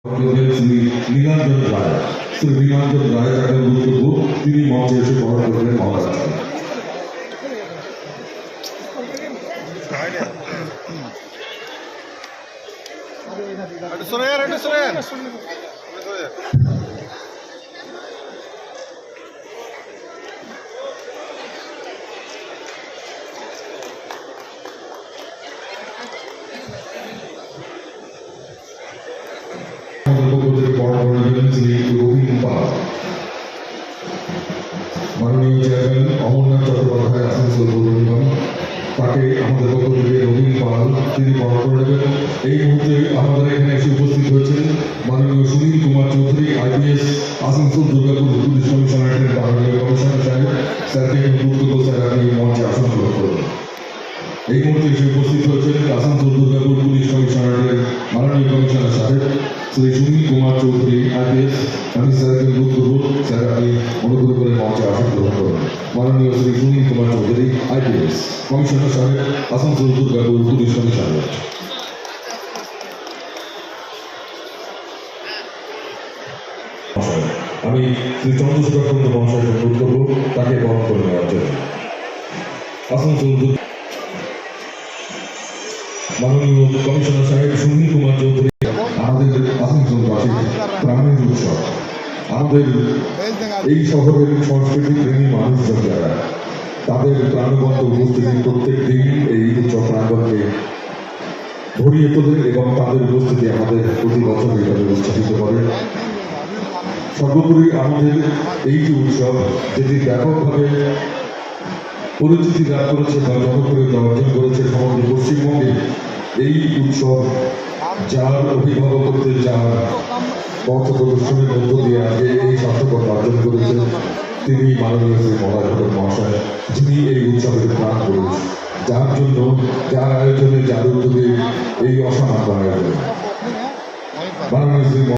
শ্রী নীলাঞ্জন রায়। শ্রী নীলাঞ্জন রায় তাদের বক্তব্য তিনি মঞ্চে এসে গ্রহণ করবেন মহারাজ। মাননীয় চেয়ারম্যান অমরনাথ চট্টোপাধ্যায় আসানসোল পৌর নিগম, তাকে আমাদের পক্ষ থেকে রবীন পাল তিনি বরণ করে নেবেন। এই মুহূর্তে আমাদের এখানে এসে উপস্থিত হয়েছেন মাননীয় সুনীল কুমার চৌধুরী, আইপিএস, আসানসোল দুর্গাপুর পুলিশ কমিশনারেটের মাননীয় কমিশনার সাহেব। স্যারকে বক্তব্য স্যার আপনি মঞ্চে আসন গ্রহণ করুন। এই মুহূর্তে এসে উপস্থিত হয়েছেন আসানসোল দুর্গাপুর পুলিশ কমিশনারেটের মাননীয় কমিশনার সাহেব শ্রী সুনীল কুমার চৌধুরী, আইপিএস। আমি স্যারকে বক্তব্য স্যার আপনি অনুগ্রহ করে মঞ্চে আসন গ্রহণ করুন। মাননীয় শ্রী সুনীল কুমার চৌধুরী, আইপিএস, কমিশনার সাহেব, আসানসোল দুর্গাপুর পুলিশ কমিশনারেট। আমি শ্রী চন্দ্রশেখর চন্দ্র মহাশয়ের বক্তব্য তাকে বরণ করে নেওয়ার জন্য আসানসোল মাননীয় কমিশনার সাহেব সুনীল কুমার চৌধুরী। আমাদের আসানসোলবাসীর প্রাণের উৎসব, আমাদের এই শহরের সংস্কৃতি প্রেমী মানুষজন যারা, তাদের প্রাণবন্ত উপস্থিতি প্রত্যেক দিন এই উৎসব প্রাঙ্গণকে ভরিয়ে তোলে এবং তাদের উপস্থিতি আমাদের প্রতি বছর এইভাবে উৎসাহিত করে। সর্বোপরি আমাদের এই যে উৎসব, যেটি ব্যাপকভাবে পরিচিতি লাভ করেছে বা জনপ্রিয়তা অর্জন করেছে সমগ্র পশ্চিমবঙ্গে, এই উৎসব যার অভিভাবকত্বে যার পথ প্রদর্শনের মধ্য দিয়ে আগে এই সার্থকতা অর্জন করেছেন তিনি মাননীয় শ্রী মলয় ঘটক মহাশয়, যিনি এই উৎসবের প্রাণ পুরুষ, যার জন্য যার আয়োজনে যার উদ্যোগে এই অসামান্য আয়োজন মাননীয় শ্রী